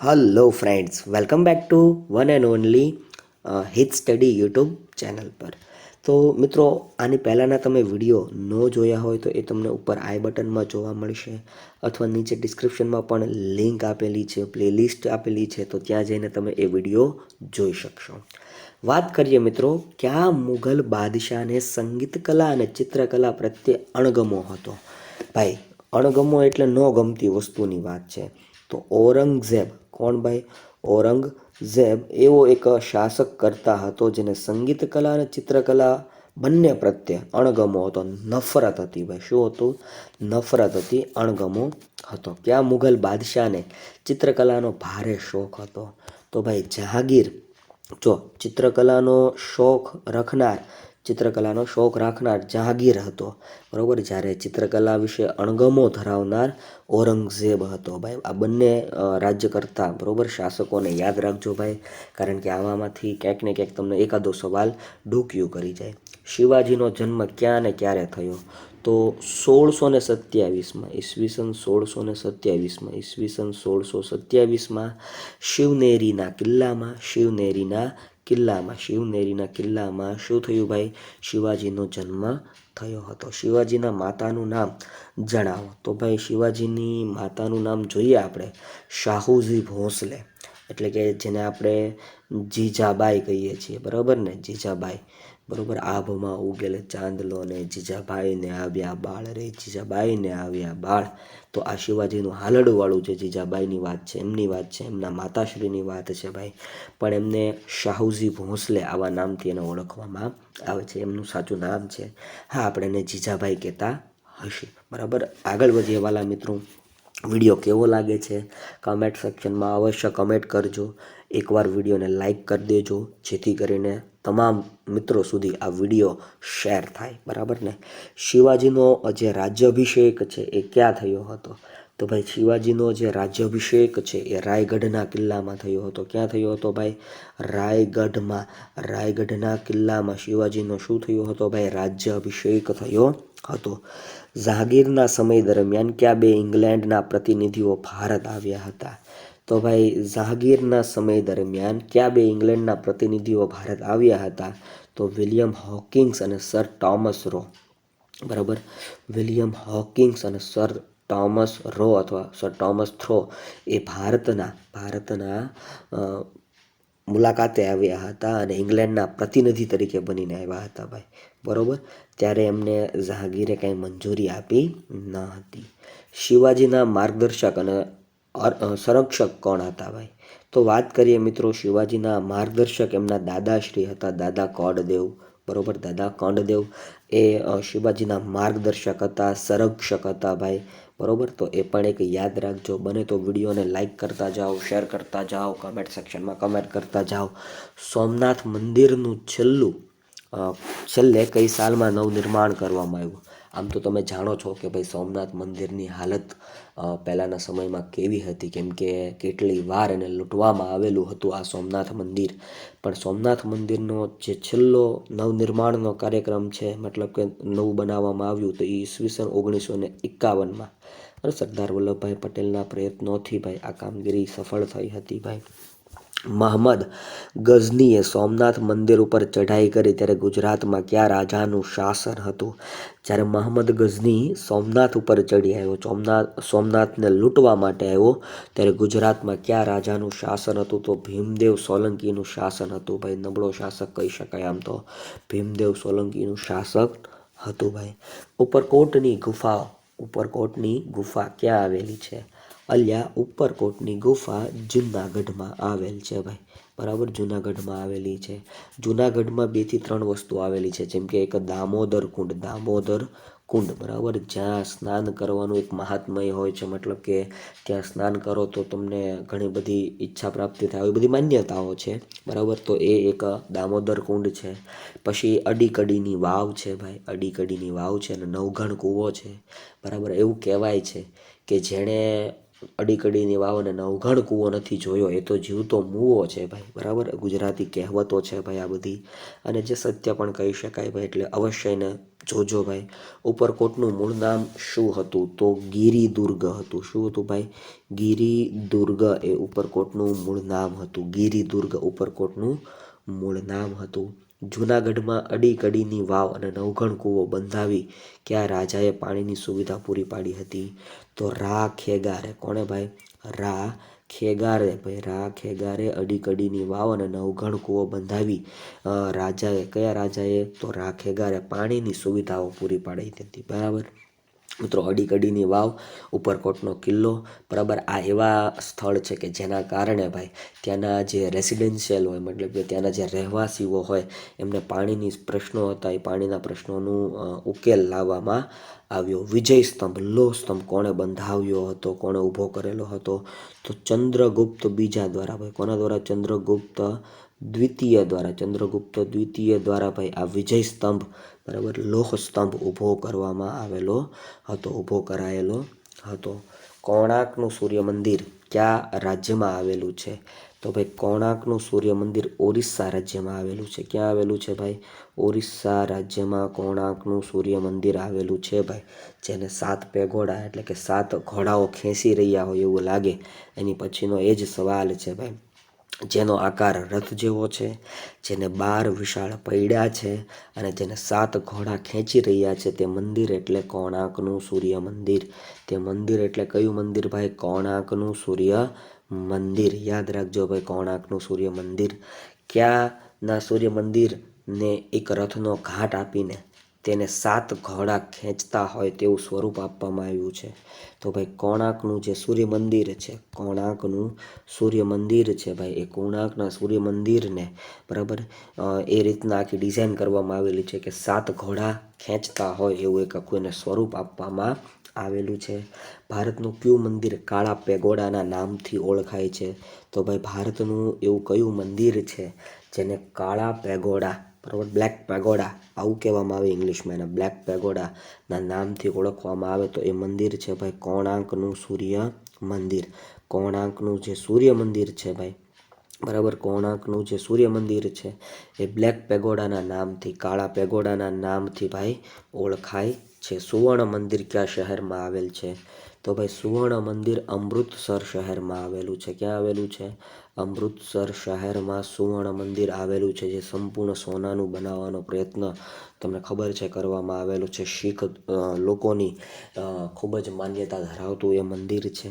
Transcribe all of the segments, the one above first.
Hello friends, welcome back to one and only હિત study YouTube channel પર. તો મિત્રો, આની પહેલાંના તમે વિડીયો ન જોયા હોય તો એ તમને ઉપર આઈ બટનમાં જોવા મળશે અથવા નીચે ડિસ્ક્રિપ્શનમાં પણ લિંક આપેલી છે, પ્લેલિસ્ટ આપેલી છે, તો ત્યાં જઈને તમે એ વિડીયો જોઈ શકશો. વાત કરીએ મિત્રો, કયા મુઘલ બાદશાહને સંગીત કલા અને ચિત્રકલા પ્રત્યે અણગમો હતો? ભાઈ, અણગમો એટલે ન ગમતી વસ્તુની વાત છે. તો ઔરંગઝેબ, કોણ ભાઈ? ઔરંગઝેબ એવો એક શાસક કરતા હતો જેને સંગીત કલા અને ચિત્રકલા બંને પ્રત્યે અણગમો હતો, નફરત હતી. ભાઈ, શું હતું? નફરત હતી, અણગમો હતો. કયા મુઘલ બાદશાહને ચિત્રકલાનો ભારે શોખ હતો? તો ભાઈ જહાંગીર. જો ચિત્રકલાનો શોખ રાખનાર જહાંગીર હતો, બરાબર. જ્યારે ચિત્રકલા વિશે અણગમો ધરાવનાર ઔરંગઝેબ હતો. ભાઈ, આ બંને રાજ્ય કરતા, બરાબર, શાસકોને યાદ રાખજો ભાઈ, કારણ કે આવામાંથી ક્યાંક ને ક્યાંક તમને એકાદો સવાલ ડૂક્યું કરી જાય. શિવાજીનો જન્મ ક્યાં ને ક્યારે થયો? તો 1627માં, ઈસવીસન 1627માં શિવનેરીના કિલ્લામાં શું થયું ભાઈ? શિવાજીનો જન્મ થયો હતો. શિવાજીના માતાનું નામ જણાવો. તો ભાઈ શિવાજીની માતાનું નામ જોઈએ આપણે, શાહુજી ભોંસલે, એટલે કે જેને આપણે જીજાબાઈ કહીએ છીએ, બરાબર ને? જીજાબાઈ, બરાબર. આભમાં ઉગેલ ચાંદલો ને જીજાબાઈને આવ્યા બાળ રે, જીજાબાઈને આવ્યા બાળ. તો આ શિવાજીનું હાલડવાળું જે જીજાબાઈની વાત છે, એમની વાત છે, એમના માતાશ્રીની વાત છે ભાઈ. પણ એમને શાહુજી ભોંસલે આવા નામથી એને ઓળખવામાં આવે છે. એમનું સાચું નામ છે, હા, આપણે એને જીજાબાઈ કહેતા હશે, બરાબર. આગળ વધીએ વાલા મિત્રો. વિડીયો કેવો લાગે છે કમેન્ટ સેક્શનમાં અવશ્ય કમેન્ટ કરજો. એકવાર વિડીયોને લાઈક કરી દેજો, જેથી કરીને તમામ મિત્રો સુધી આ વિડીયો શેર થાય, બરાબર ને? શિવાજીનો જે રાજ્યાભિષેક છે એ ક્યાં થયો હતો? તો ભાઈ શિવાજીનો જે રાજ્યાભિષેક છે એ રાયગઢના કિલ્લામાં થયો હતો. ક્યાં થયો હતો ભાઈ? રાયગઢના કિલ્લામાં શિવાજીનો શું થયો હતો ભાઈ? રાજ્યાભિષેક થયો હતો. જહાંગીરના સમય દરમિયાન કયા બે ઇંગ્લેન્ડના પ્રતિનિધિઓ ભારત આવ્યા હતા? તો ભાઈ જહાંગીરના સમય દરમિયાન કયા બે ઇંગ્લેન્ડના પ્રતિનિધિઓ ભારત આવ્યા હતા? તો વિલિયમ હોકિન્સ અને સર ટોમસ રો, બરાબર. વિલિયમ હોકિન્સ અને સર ટોમસ રો અથવા સર ટોમસ થ્રો એ ભારતના મુલાકાતે આવ્યા હતા અને ઇંગ્લેન્ડના પ્રતિનિધિ તરીકે બનીને આવ્યા હતા ભાઈ, બરાબર. ત્યારે એમને જહાંગીરે કંઈ મંજૂરી આપી ન હતી. શિવાજીના માર્ગદર્શક અને સંરક્ષક કોણ હતા ભાઈ? તો વાત કરીએ મિત્રો, શિવાજીના માર્ગદર્શક એમના દાદાશ્રી હતા, દાદા કોંડદેવ, બરાબર. દાદા કોંડદેવ એ શિવાજીના માર્ગદર્શક હતા, સંરક્ષક હતા ભાઈ, બરાબર. તો એ પણ એક યાદ રાખજો. બને તો વિડીયોને લાઈક કરતા જાઓ, શેર કરતા જાઓ, કમેન્ટ સેક્શનમાં કમેન્ટ કરતા જાઓ. સોમનાથ મંદિરનું છેલ્લે કઈ સાલમાં નવનિર્માણ કરવામાં આવ્યું? આમ તો તમે જાણો છો કે ભાઈ સોમનાથ મંદિરની હાલત પહેલાંના સમયમાં કેવી હતી, કેમ કે કેટલી વાર એને લૂંટવામાં આવેલું હતું આ સોમનાથ મંદિર. પણ સોમનાથ મંદિરનો જે છેલ્લો નવનિર્માણનો કાર્યક્રમ છે, મતલબ કે નવું બનાવવામાં આવ્યું, તો એ ઈસવીસન 1951માં સરદાર વલ્લભભાઈ પટેલના પ્રયત્નોથી ભાઈ આ કામગીરી સફળ થઈ હતી ભાઈ. મહંમદ ગઝનીએ સોમનાથ મંદિર ઉપર ચઢાઈ કરી ત્યારે ગુજરાતમાં કયા રાજાનું શાસન હતું? જ્યારે મહંમદ ગઝની સોમનાથ ઉપર ચડી આવ્યો, સોમનાથને લૂંટવા માટે આવ્યો, ત્યારે ગુજરાતમાં કયા રાજાનું શાસન હતું? તો ભીમદેવ સોલંકીનું શાસન હતું ભાઈ. નબળો શાસક કહી શકાય આમ તો, ભીમદેવ સોલંકીનું શાસક હતું ભાઈ. ઉપરકોટની ગુફા ક્યાં આવેલી છે? અલ્યા, ઉપરકોટની ગુફા જુનાગઢમાં આવેલ છે ભાઈ, બરાબર. જુનાગઢમાં આવેલી છે. જુનાગઢમાં 2 થી 3 વસ્તુ આવેલી છે, જેમ કે એક દામોદર કુંડ, બરાબર, જ્યાં સ્નાન કરવાનું એક મહાત્મય હોય છે, મતલબ કે ત્યાં સ્નાન કરો તો તમને ઘણી બધી ઈચ્છા પ્રાપ્તિ થાય, આવી બધી માન્યતાઓ છે, બરાબર. તો એ એક દામોદર કુંડ છે. પછી અડીકડીની વાવ છે ભાઈ, અડીકડીની વાવ છે અને નવઘણ કૂવો છે, બરાબર. એવું કહેવાય છે કે જેણે અડીકડીની વાવ અને નવઘણ કૂવો નથી જોયો એ તો જીવતો મૂવો છે ભાઈ, બરાબર. ગુજરાતી કહેવતો છે ભાઈ આ બધી, અને જે સત્ય પણ કહી શકાય ભાઈ, એટલે અવશ્ય એને જોજો ભાઈ. ઉપરકોટનું મૂળ નામ શું હતું? તો ગિરિદુર્ગ હતું. શું હતું ભાઈ? ગિરિદુર્ગ એ ઉપરકોટનું મૂળ નામ હતું. ગિરિદુર્ગ ઉપરકોટનું મૂળ નામ હતું. જૂનાગઢમાં અડી કડીની વાવ અને નવઘણ કૂવો બંધાવી કયા રાજાએ પાણીની સુવિધા પૂરી પાડી હતી? તો રા ખેગારે. કોણે ભાઈ? રા ખેગારે ભાઈ. રા ખેગારે અડી કડીની વાવ અને નવઘણ કૂવો બંધાવી કયા રાજાએ? તો રા ખેગારે પાણીની સુવિધાઓ પૂરી પાડી હતી. બરાબર મિત્રો, અડી કડીની વાવ, ઉપરકોટનો કિલ્લો, બરાબર, આ એવા સ્થળ છે કે જેના કારણે ભાઈ ત્યાંના જે રેસિડેન્શિયલ હોય, મતલબ કે ત્યાંના જે રહેવાસીઓ હોય એમને પાણીની પ્રશ્નો હતા એ પાણીના પ્રશ્નોનું ઉકેલ લાવવામાં આવ્યો. વિજય સ્તંભ, લોહ સ્તંભ કોણે બંધાવ્યો હતો? કોણે ઊભો કરેલો હતો? તો ચંદ્રગુપ્ત બીજા દ્વારા ભાઈ. કોના દ્વારા? ચંદ્રગુપ્ત દ્વિતીય દ્વારા. ચંદ્રગુપ્ત દ્વિતીય દ્વારા ભાઈ આ વિજય સ્તંભ, બરાબર, લોહ સ્તંભ ઊભો કરવામાં આવેલો હતો, ઊભો કરાયેલો હતો. કોણાર્કનું સૂર્ય મંદિર કયા રાજ્યમાં આવેલું છે? તો ભાઈ કોણાર્કનું સૂર્ય મંદિર ઓરિસ્સા રાજ્યમાં આવેલું છે. ક્યાં આવેલું છે ભાઈ? ઓરિસ્સા રાજ્યમાં કોણાર્કનું સૂર્ય મંદિર આવેલું છે ભાઈ. જેને 7 પેગોડા એટલે કે 7 ઘોડાઓ ખેંચી રહ્યા હોય એવું લાગે, એની પછીનો એ જ સવાલ છે ભાઈ. જેનો આકાર રથ જેવો છે, જેને 12 વિશાળ પૈડા છે અને જેને 7 ઘોડા ખેંચી રહ્યા છે, તે મંદિર એટલે કોણાર્કનું સૂર્ય મંદિર. તે મંદિર એટલે કયું મંદિર ભાઈ? કોણાર્કનું સૂર્ય મંદિર. યાદ રાખજો ભાઈ, કોણાર્કનું સૂર્ય મંદિર. ક્યાંના સૂર્ય મંદિરને એક રથનો ઘાટ આપીને તેને 7 ઘોડા ખેંચતા હોય તેવું સ્વરૂપ આપવામાં આવ્યું છે? તો ભાઈ કોણાર્કનું જે સૂર્ય મંદિર છે, કોણાર્કનું સૂર્ય મંદિર છે ભાઈ, એ કોણાર્કના સૂર્ય મંદિરને, બરાબર, એ રીતના આખી ડિઝાઇન કરવામાં આવેલી છે કે 7 ઘોડા ખેંચતા હોય એવું એક આખું એને સ્વરૂપ આપવામાં આવેલું છે. ભારતનું કયું મંદિર કાળા પેગોડાના નામથી ઓળખાય છે? તો ભાઈ ભારતનું એવું કયું મંદિર છે જેને કાળા પેગોડા, બરાબર, બ્લેક પેગોડા આવું કહેવામાં આવે ઇંગ્લિશમાં, એના બ્લેક પેગોડાના નામથી ઓળખવામાં આવે? તો એ મંદિર છે ભાઈ કોણાર્કનું સૂર્ય મંદિર. કોણાર્કનું જે સૂર્ય મંદિર છે ભાઈ, બરાબર, કોણાર્કનું જે સૂર્ય મંદિર છે એ બ્લેક પેગોડાના નામથી, કાળા પેગોડાના નામથી ભાઈ ઓળખાય છે. સુવર્ણ મંદિર કયા શહેરમાં આવેલ છે? તો ભાઈ સુવર્ણ મંદિર અમૃતસર શહેરમાં આવેલું છે. ક્યાં આવેલું છે? અમૃતસર શહેરમાં સુવર્ણ મંદિર આવેલું છે, જે સંપૂર્ણ સોનાનું બનાવવાનો પ્રયત્ન તમને ખબર છે કરવામાં આવેલો છે. શીખ લોકોની ખૂબ જ માન્યતા ધરાવતું એ મંદિર છે.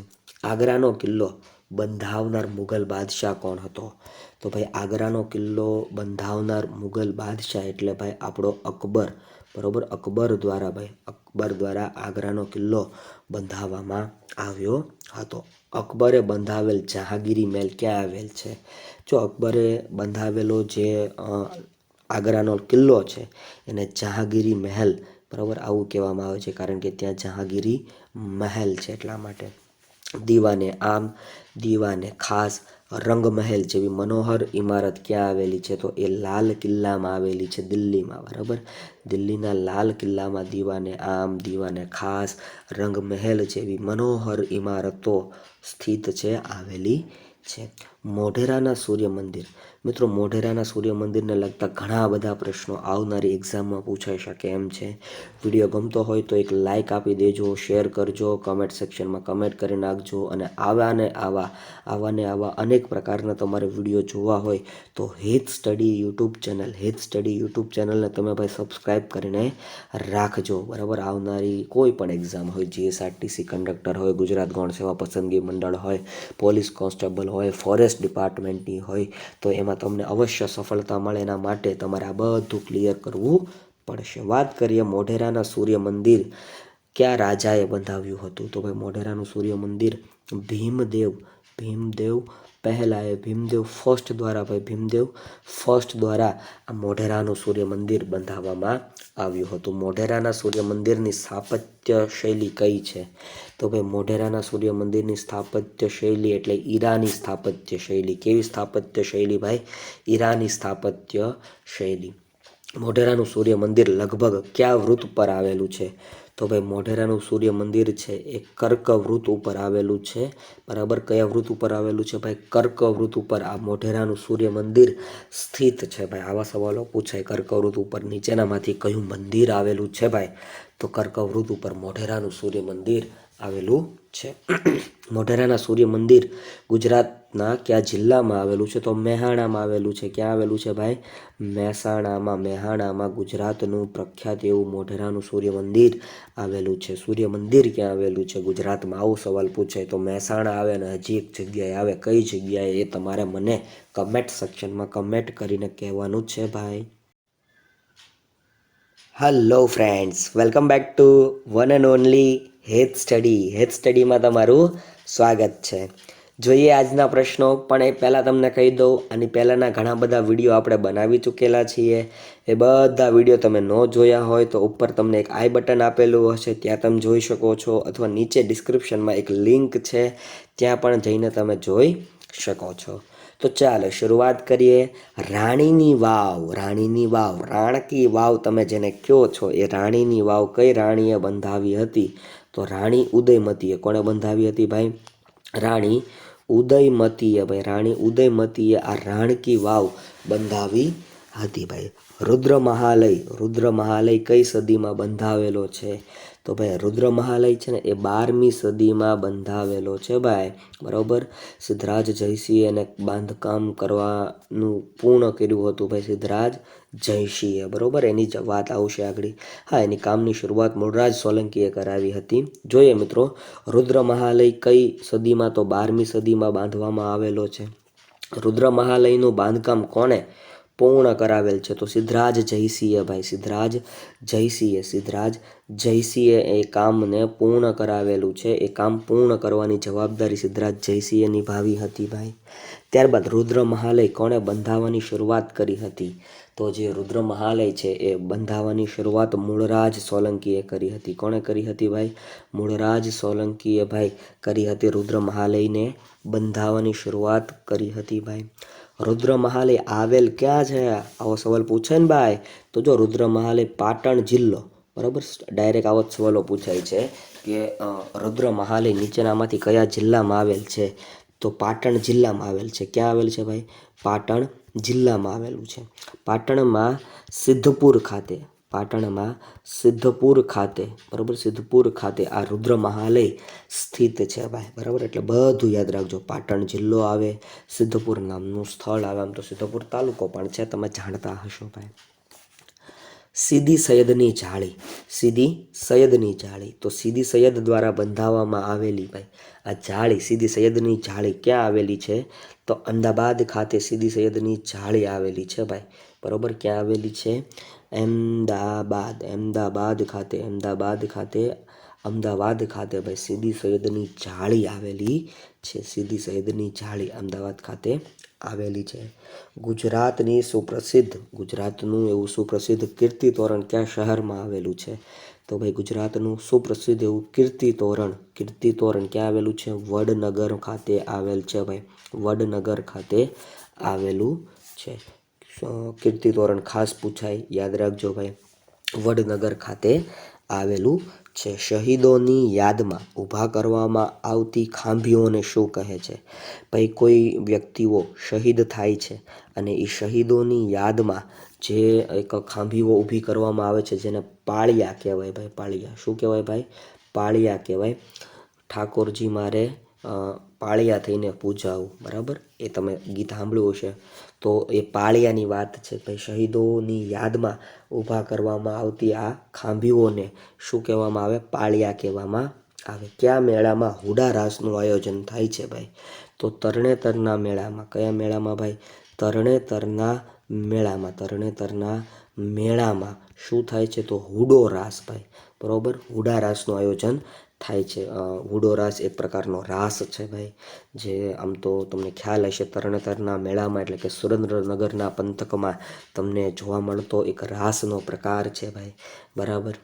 આગ્રાનો કિલ્લો બંધાવનાર મુઘલ બાદશાહ કોણ હતો? તો ભાઈ આગ્રાનો કિલ્લો બંધાવનાર મુઘલ બાદશાહ એટલે ભાઈ આપણો અકબર, બરાબર, અકબર દ્વારા ભાઈ, અકબર દ્વારા આગ્રાનો કિલ્લો બંધાવવામાં આવ્યો હતો. અકબરે બંધાવેલ જહાંગીરી મહેલ ક્યાં આવેલ છે? જો અકબરે બંધાવેલો જે આગ્રાનો કિલ્લો છે એને જહાંગીરી મહેલ, બરાબર, આવું કહેવામાં આવે છે કારણ કે ત્યાં જહાંગીરી મહેલ છે એટલા માટે. દીવાને આમ, દીવાને ખાસ, રંગમહેલ જેવી મનોહર ઇમારત ક્યાં આવેલી છે? તો એ લાલ કિલ્લામાં આવેલી છે, દિલ્હીમાં, બરાબર. દિલ્હીના લાલ કિલ્લામાં દીવાને આમ, દીવાને ખાસ, રંગમહેલ જેવી મનોહર ઇમારતો સ્થિત છે, આવેલી છે. મોઢેરાના સૂર્ય મંદિર, મિત્રો, મોઢેરાના સૂર્ય મંદિરને લગતા ઘણા બધા પ્રશ્નો આવનારી એક્ઝામમાં પૂછાઈ શકે એમ છે. વિડીયો ગમતો હોય તો એક લાઇક આપી દેજો, શેર કરજો, કમેન્ટ સેક્શનમાં કમેન્ટ કરી નાખજો અને આવા અનેક પ્રકારના તમારે વિડીયો જોવા હોય તો હેત સ્ટડી યુટ્યુબ ચેનલને તમે ભાઈ સબસ્ક્રાઈબ કરીને રાખજો, બરાબર. આવનારી કોઈ પણ એક્ઝામ હોય, જીએસઆરટીસી કંડક્ટર હોય, ગુજરાત ગૌણ સેવા પસંદગી મંડળ હોય, પોલીસ કોન્સ્ટેબલ હોય, ફોરેસ્ટ ડિપાર્ટમેન્ટની હોય, તો એમાં તમને અવશ્ય સફળતા મળે એના માટે તમારે આ બધું ક્લિયર કરવું પડશે. વાત કરીએ મોઢેરાના સૂર્ય મંદિર કયા રાજાએ બંધાવ્યું હતું? તો ભાઈ મોઢેરાનું સૂર્ય મંદિર ભીમદેવ પહેલાએ, ભીમદેવ ફર્સ્ટ દ્વારા આ મોઢેરાનું સૂર્ય મંદિર બંધાવવામાં આવ્યું હતું. મોઢેરાના સૂર્ય મંદિરની સ્થાપત્ય શૈલી કઈ છે? તો ભાઈ મોઢેરાના સૂર્ય મંદિરની સ્થાપત્ય શૈલી એટલે ઈરાની સ્થાપત્ય શૈલી. કેવી સ્થાપત્ય શૈલી ભાઈ? ઈરાની સ્થાપત્ય શૈલી. મોઢેરાનું સૂર્ય મંદિર લગભગ કયા વૃત્ત પર આવેલું છે? તો ભાઈ મોઢેરાનું સૂર્ય મંદિર છે એ કર્કવૃત્ત ઉપર આવેલું છે. બરાબર, કયા વૃત્ત ઉપર આવેલું છે ભાઈ? કર્કવૃત્ત ઉપર આ મોઢેરાનું સૂર્ય મંદિર સ્થિત છે ભાઈ. આવા સવાલો પૂછાય. કર્કવૃત્ત ઉપર નીચેનામાંથી કયું મંદિર આવેલું છે ભાઈ? તો કર્કવૃત્ત ઉપર મોઢેરાનું સૂર્ય મંદિર આવેલું છે. મોઢેરાના સૂર્ય મંદિર ગુજરાતના કયા જિલ્લામાં આવેલું છે? તો મહેસાણામાં આવેલું છે. ક્યાં આવેલું છે ભાઈ? મહેસાણામાં ગુજરાતનું પ્રખ્યાત એવું મોઢેરાનું સૂર્ય મંદિર આવેલું છે. સૂર્ય મંદિર ક્યાં આવેલું છે ગુજરાતમાં? આવો સવાલ પૂછાય તો મહેસાણા આવે અને હજી એક જગ્યાએ આવે. કઈ જગ્યાએ એ તમારે મને કમેન્ટ સેક્શનમાં કમેન્ટ કરીને કહેવાનું છે ભાઈ. Hello friends, welcome back to one and only હેત સ્ટડી. હેત સ્ટડીમાં તમારું સ્વાગત છે. જોઈએ આજના પ્રશ્નો, પણ એ પહેલાં તમને કહી દઉં, આની પહેલાંના ઘણા બધા વિડીયો આપણે બનાવી ચૂકેલા છીએ. એ બધા વિડીયો તમે ન જોયા હોય તો ઉપર તમને એક આઈ બટન આપેલું હશે, ત્યાં તમે જોઈ શકો છો, અથવા નીચે ડિસ્ક્રિપ્શનમાં એક લિંક છે, ત્યાં પણ જઈને તમે જોઈ શકો છો. તો ચાલો શરૂઆત કરીએ. રાણીની વાવ. રાણીની વાવ, રાણકી વાવ તમે જેને કહો છો, એ રાણીની વાવ કઈ રાણીએ બંધાવી હતી? તો રાણી ઉદયમતીએ. કોણે બંધાવી હતી ભાઈ? રાણી ઉદયમતીએ. ભાઈ રાણી ઉદયમતીએ આ રાણકી વાવ બંધાવી હતી ભાઈ. રુદ્ર મહાલય. રુદ્ર મહાલય કઈ સદીમાં બંધાવેલો છે? તો ભાઈ રુદ્ર મહાલય છે ને એ 12મી સદીમાં બંધાવેલો છે ભાઈ. બરાબર. સિદ્ધરાજ જયસિંહે એને બાંધકામ કરવાનું પૂર્ણ કર્યું હતું ભાઈ, સિદ્ધરાજ જયસિંહે. બરાબર, એની જ વાત આવશે આગળ. હા, એની કામની શરૂઆત મૂળરાજ સોલંકીએ કરાવી હતી. જોઈએ મિત્રો, રુદ્ર મહાલય કઈ સદીમાં? તો 12મી સદીમાં બાંધવામાં આવેલો છે. રુદ્ર મહાલયનું બાંધકામ કોણે પૂર્ણ કરાવેલ છે? તો સિદ્ધરાજ જયસિંહે ભાઈ. સિદ્ધરાજ જયસિંહે એ કામને પૂર્ણ કરાવેલું છે. એ કામ પૂર્ણ કરવાની જવાબદારી સિદ્ધરાજ જયસિંહે નિભાવી હતી ભાઈ. ત્યારબાદ રુદ્ર મહાલય કોણે બંધાવવાની શરૂઆત કરી હતી? તો જે રુદ્ર મહાલય છે એ બંધાવવાની શરૂઆત મૂળરાજ સોલંકીએ કરી હતી. કોણે કરી હતી ભાઈ? મૂળરાજ સોલંકીએ ભાઈ કરી હતી. રુદ્ર મહાલયને બંધાવવાની શરૂઆત કરી હતી ભાઈ. રુદ્ર મહાલય આવેલ ક્યાં છે? આવો સવાલ પૂછે ને ભાઈ. તો જો રુદ્ર મહાલય પાટણ જિલ્લો. બરાબર, ડાયરેક્ટ આવો જ સવાલો પૂછાય છે કે રુદ્ર મહાલય નીચેનામાંથી કયા જિલ્લામાં આવેલ છે? તો પાટણ જિલ્લામાં આવેલ છે. ક્યાં આવેલ છે ભાઈ? પાટણ જિલ્લામાં આવેલું છે. પાટણમાં સિદ્ધપુર ખાતે. બરાબર, સિદ્ધપુર ખાતે આ રુદ્ર મહાલય સ્થિત છે ભાઈ. બરાબર, એટલે બધું યાદ રાખજો. પાટણ જિલ્લો આવે, સિદ્ધપુર નામનું સ્થળ આવે. આમ તો સિદ્ધપુર તાલુકો પણ છે, તમે જાણતા હશો ભાઈ. સીદી સૈયદની જાળી. તો સીદી સૈયદ દ્વારા બંધાવવામાં આવેલી ભાઈ આ જાળી, સીદી સૈયદની જાળી ક્યાં આવેલી છે? તો અમદાવાદ ખાતે સીદી સૈયદની જાળી આવેલી છે ભાઈ. બરાબર, ક્યાં આવેલી છે? અમદાવાદ ખાતે ભાઈ સીદી સૈયદની જાળી આવેલી છે. સીદી સૈયદની જાળી અમદાવાદ ખાતે આવેલી છે. ગુજરાતનું એવું સુપ્રસિદ્ધ કીર્તિ તોરણ કયા શહેરમાં આવેલું છે? તો ભાઈ ગુજરાતનું સુપ્રસિદ્ધ એવું કીર્તિ તોરણ ક્યાં આવેલું છે? વડનગર ખાતે આવેલ છે ભાઈ. વડનગર ખાતે આવેલું છે. કીર્તિ તોરણ ખાસ પૂછાય, યાદ રાખજો ભાઈ. વડનગર ખાતે આવેલું છે. શહીદોની યાદમાં ઊભા કરવામાં આવતી ખાંભીઓને શું કહે છે? ભાઈ કોઈ વ્યક્તિઓ શહીદ થાય છે અને એ શહીદોની યાદમાં જે એક ખાંભીઓ ઊભી કરવામાં આવે છે, જેને પાળિયા કહેવાય ભાઈ. પાળિયા શું કહેવાય ભાઈ? પાળિયા કહેવાય. ઠાકોરજી મારે પાળિયા થઈને પૂજાવું. બરાબર, એ તમે ગીત સાંભળ્યું હશે. તો એ પાળિયાની વાત છે ભાઈ. શહીદોની યાદમાં ઊભા કરવામાં આવતી આ ખાંભીઓને શું કહેવામાં આવે? પાળિયા કહેવામાં આવે. કયા મેળામાં હુડા રાસનું આયોજન થાય છે ભાઈ? તો તરણેતરના મેળામાં. કયા મેળામાં ભાઈ? તરણેતરના મેળામાં શું થાય છે? તો હુડો રાસ ભાઈ. બરાબર, હુડા રાસનું આયોજન થાય છે. હુડો રાસ એક પ્રકારનો રાસ છે ભાઈ, જે આમ તો તમને ખ્યાલ હશે. તરણેતરના મેળામાં એટલે કે સુરેન્દ્રનગરના પંથકમાં તમને જોવા મળતો એક રાસનો પ્રકાર છે ભાઈ. બરાબર,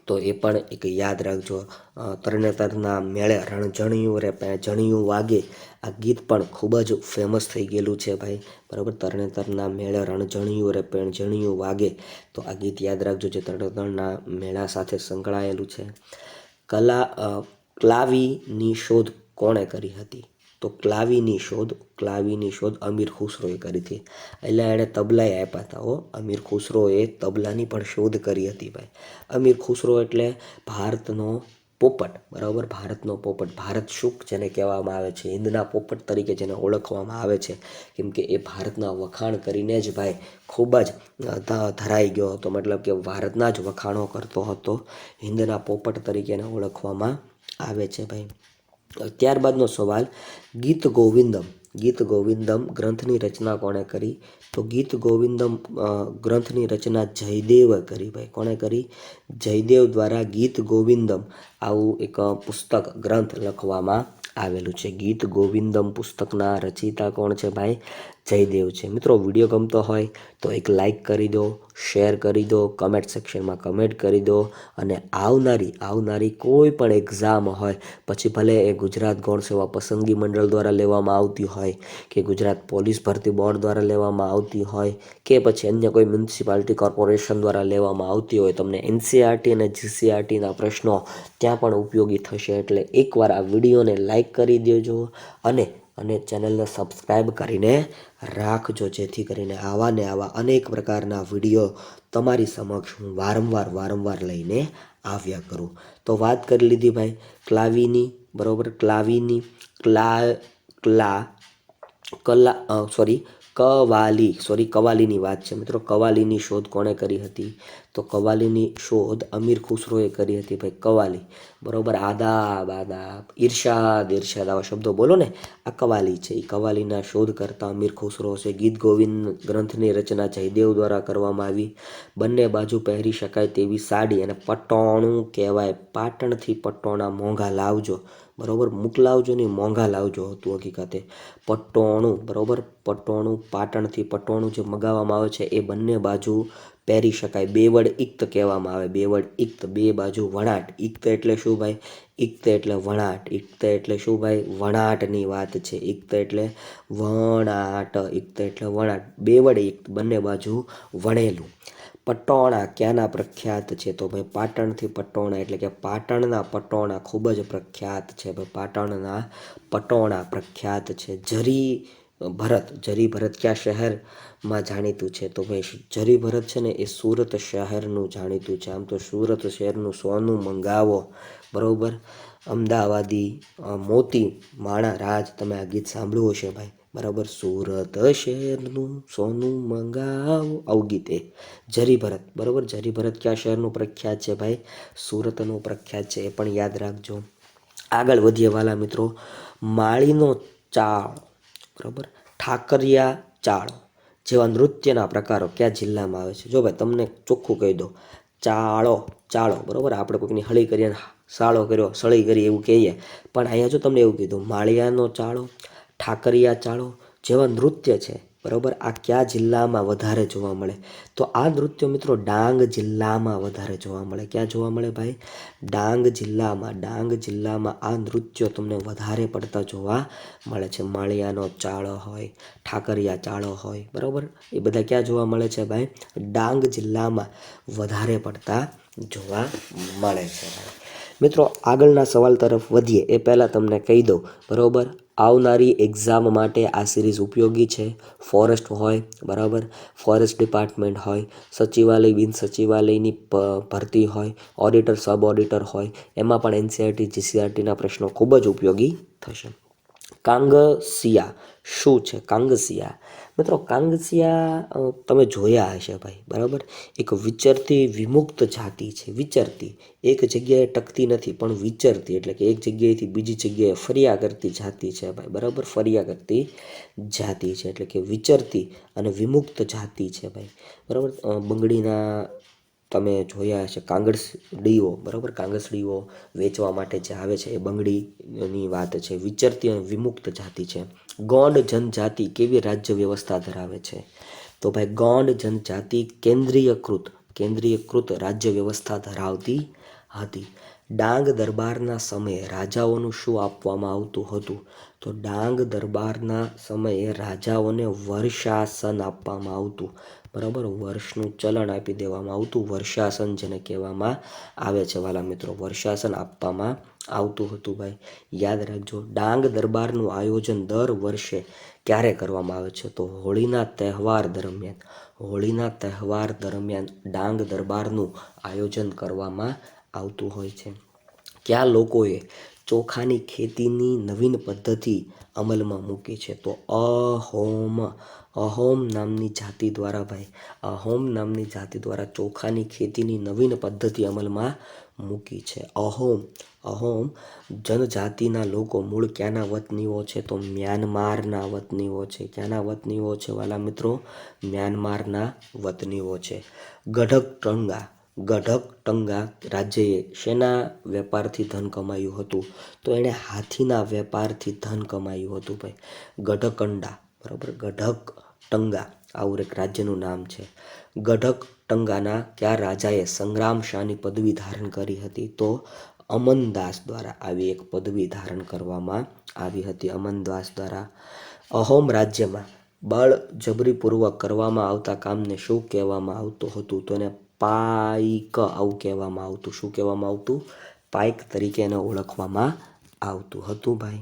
તો એ પણ એક યાદ રાખજો. તરણેતરના મેળે રણઝણિયું રે જણિયું વાગે, આ ગીત પણ ખૂબ જ ફેમસ થઈ ગયેલું છે ભાઈ, બરાબર. તરણેતરના મેળે રણઝણિયું રે જણિયું વાગે, તો આ ગીત યાદ રાખજો, જે તરણેતરના મેળા સાથે સંકળાયેલું છે. ક્લાવીની શોધ કોણે કરી હતી? તો ક્લાવીની શોધ અમીર ખુસરોએ કરી હતી. એટલે એણે તબલાએ આપ્યા હતા અમીર ખુસરોએ તબલાની પણ શોધ કરી હતી ભાઈ. અમીર ખુસરો એટલે ભારતનો પોપટ, બરાબર. ભારતનો પોપટ, ભારત શુક જેને કહેવામાં આવે છે, હિન્દના પોપટ તરીકે જેને ઓળખવામાં આવે છે, કેમ કે એ ભારતના વખાણ કરીને જ ભાઈ ખૂબ જ ધરાઈ ગયો હતો, મતલબ કે ભારતના જ વખાણો કરતો હતો. હિન્દના પોપટ તરીકે એને ઓળખવામાં આવે છે ભાઈ. ત્યારબાદનો સવાલ, ગીત ગોવિંદમ ગ્રંથની રચના કોણે કરી? તો ગીત ગોવિંદમ ગ્રંથની રચના જયદેવે કરી ભાઈ. કોણે કરી? જયદેવ દ્વારા ગીત ગોવિંદમ આવું એક પુસ્તક ગ્રંથ લખવામાં આવેલું છે. ગીત ગોવિંદમ પુસ્તકના રચયિતા કોણ છે ભાઈ? જયદેવ છે. મિત્રો, વિડીયો ગમતો હોય તો એક લાઈક કરી દો, શેર કરી દો, કમેન્ટ સેક્શનમાં કમેન્ટ કરી દો, અને આવનારી કોઈ પણ એક્ઝામ હોય, પછી ભલે એ ગુજરાત ગૌણ સેવા પસંદગી મંડળ દ્વારા લેવામાં આવતી હોય, કે ગુજરાત પોલીસ ભરતી બોર્ડ દ્વારા લેવામાં આવતી હોય, કે પછી અન્ય કોઈ મ્યુનિસિપાલિટી કોર્પોરેશન દ્વારા લેવામાં આવતી હોય, તમને એનસીઆરટી અને જીસીઆરટીના પ્રશ્નો ત્યાં પણ ઉપયોગી થશે. એટલે એકવાર આ વિડીયોને લાઈક કરી દેજો, અને ચેનલને સબસ્ક્રાઈબ કરીને રાખજો, જેથી કરીને આવા અનેક પ્રકારના વિડીયો તમારી સમક્ષ હું વારંવાર લઈને આવ્યા કરું. તો વાત કરી લીધી ભાઈ ક્લાવીની, બરાબર. કવાલીની વાત છે મિત્રો. કવાલીની શોધ કોણે કરી હતી? તો કવાલીની શોધ અમીર ખુસરોએ કરી હતી ભાઈ. કવાલી, બરાબર. આદાબ, ઈર્ષાદ આવા શબ્દો બોલો ને, આ કવાલી છે. એ કવાલીના શોધ કરતા અમીર ખુસરો છે. ગીત ગોવિંદ ગ્રંથની રચના જયદેવ દ્વારા કરવામાં આવી. બંને બાજુ પહેરી શકાય તેવી સાડી, અને પટોણું કહેવાય. પાટણથી પટોણા મોંઘા લાવજો, બરાબર. મોકલાવજો નહીં, મોંઘા લાવજો હતું હકીકતે. પટોણું, બરાબર. પટોણું, પાટણથી પટોણું જે મગાવવામાં આવે છે, એ બંને બાજુ પહેરી શકાય. બેવડ ઇક્ત કહેવામાં આવે. બેવડ ઇક્ત, બે બાજુ વણાટ. ઇક્ત એટલે શું ભાઈ? ઇક્ત એટલે વણાટ. ઇક્ત એટલે શું ભાઈ? વણાટની વાત છે. ઇક્ત એટલે વણાટ. બેવડ ઇક્ત, બંને બાજુ વણેલું. પટોણા ક્યાંના પ્રખ્યાત છે? તો ભાઈ પાટણથી પટોણા, એટલે કે પાટણના પટોણા ખૂબ જ પ્રખ્યાત છે ભાઈ. પાટણના પટોણા પ્રખ્યાત છે. જરી ભરત કયા શહેરમાં જાણીતું છે? તો ભાઈ જરી ભરત છે ને એ સુરત શહેરનું જાણીતું છે. આમ તો સુરત શહેરનું સોનું મંગાવો, બરાબર. અમદાવાદી મોતી માણા રાજ, તમે આ ગીત સાંભળ્યું હશે ભાઈ, બરાબર. સુરત શહેરનું સોનું મંગાવો, આવું ગીત. એ જરી ભરત, બરાબર. જરી ભરત કયા શહેરનું પ્રખ્યાત છે ભાઈ? સુરતનું પ્રખ્યાત છે. એ પણ યાદ રાખજો. આગળ વધીએ વાલા મિત્રો. માળીનો ચાળ, બરાબર, ઠાકરિયા ચાળો જેવા નૃત્યના પ્રકારો કયા જિલ્લામાં આવે છે? જો ભાઈ તમને ચોખ્ખું કહી દો, ચાળો, બરાબર. આપણે કોઈકની હળી કરીએ, સાળો કર્યો, સળી કરી એવું કહીએ, પણ અહીંયા જો તમને એવું કીધું માળિયાનો ચાળો, ઠાકરિયા ચાળો જેવા નૃત્ય છે, બરાબર, આ કયા જિલ્લામાં વધારે જોવા મળે? તો આ નૃત્ય મિત્રો ડાંગ જિલ્લામાં વધારે જોવા મળે. ક્યાં જોવા મળે ભાઈ? ડાંગ જિલ્લામાં આ નૃત્યો તમને વધારે પડતા જોવા મળે છે. માળિયાનો ચાળો હોય, ઠાકરિયા ચાળો હોય, બરાબર, એ બધા ક્યાં જોવા મળે છે ભાઈ? ડાંગ જિલ્લામાં વધારે પડતા જોવા મળે છે. મિત્રો, આગળના સવાલ તરફ વધીએ એ પહેલાં તમને કહી દઉં, બરાબર, આવનારી એક્ઝામ માટે આ સિરીઝ ઉપયોગી છે. ફોરેસ્ટ હોય, બરાબર, ફોરેસ્ટ ડિપાર્ટમેન્ટ હોય, સચિવાલય બિન સચિવાલયની ભરતી હોય, ઓડિટર સબ ઓડિટર હોય, એમાં પણ એનસીઆરટી જીસીઆરટીના પ્રશ્નો ખૂબ જ ઉપયોગી થશે. કાંગસિયા શું છે? કાંગસિયા મિત્રો, કાંગસિયા તમે જોયા હશે ભાઈ, બરાબર. એક વિચરતી વિમુક્ત જાતિ છે. વિચરતી, એક જગ્યાએ ટકતી નથી, પણ વિચરતી એટલે કે એક જગ્યાએથી બીજી જગ્યાએ ફર્યા કરતી જાતિ છે ભાઈ, બરાબર. ફર્યા કરતી જાતિ છે, એટલે કે વિચરતી અને વિમુક્ત જાતિ છે ભાઈ, બરાબર. બંગડીના તમે જોયા હશે કાંગસડીઓ, બરાબર. કાંગસડીઓ વેચવા માટે જે આવે છે એ બંગડીની વાત છે. વિચરતી અને વિમુક્ત જાતિ છે. ગોંડ જનજાતિ કેવી રાજ્ય વ્યવસ્થા ધરાવે છે? તો ભાઈ ગોંડ જનજાતિ કેન્દ્રીયકૃત કેન્દ્રીયકૃત રાજ્ય વ્યવસ્થા ધરાવતી હતી. ડાંગ દરબારના સમયે રાજાઓનું શું આપવામાં આવતું હતું? તો ડાંગ દરબારના સમયે રાજાઓને વર્ષાસન આપવામાં આવતું. બરાબર, વર્ષનું ચલણ આપી દેવામાં આવતું. વર્ષાસન જેને કહેવામાં આવે છે વાલા મિત્રો, વર્ષાસન આપવામાં આવતું હતું ભાઈ, યાદ રાખજો. ડાંગ દરબારનું આયોજન દર વર્ષે ક્યારે કરવામાં આવે છે? તો હોળીના તહેવાર દરમિયાન. હોળીના તહેવાર દરમિયાન ડાંગ દરબારનું આયોજન કરવામાં આવતું હોય છે. કયા લોકોએ ચોખાની ખેતીની નવીન પદ્ધતિ અમલમાં મૂકી છે? તો અહોમ નામની જાતિ દ્વારા ભાઈ, અહોમ નામની જાતિ દ્વારા ચોખાની ખેતીની નવીન પદ્ધતિ અમલમાં મૂકી છે. અહોમ જનજાતિના લોકો મૂળ ક્યાંના વતનીઓ છે? તો મ્યાનમારના વતનીઓ છે. ક્યાંના વતનીઓ છે વાલા મિત્રો? મ્યાનમારના વતનીઓ છે. ગઢકટંગા રાજ્યએ શેના વેપારથી ધન કમાયું હતું? તો એણે હાથીના વેપારથી ધન કમાયું હતું ભાઈ. ગઢકંડા, બરાબર, ગઢકટંગા આવું એક રાજ્યનું નામ છે. ગઢકટંગાના કયા રાજાએ સંગ્રામ શાહની પદવી ધારણ કરી હતી? તો અમનદાસ દ્વારા આવી એક પદવી ધારણ કરવામાં આવી હતી, અમનદાસ દ્વારા. અહોમ રાજ્યમાં બળજબરીપૂર્વક કરવામાં આવતા કામને શું કહેવામાં આવતું હતું? તો એને પાઈક આવું કહેવામાં આવતું. શું કહેવામાં આવતું? પાઈક તરીકે એને ઓળખવામાં આવતું હતું ભાઈ.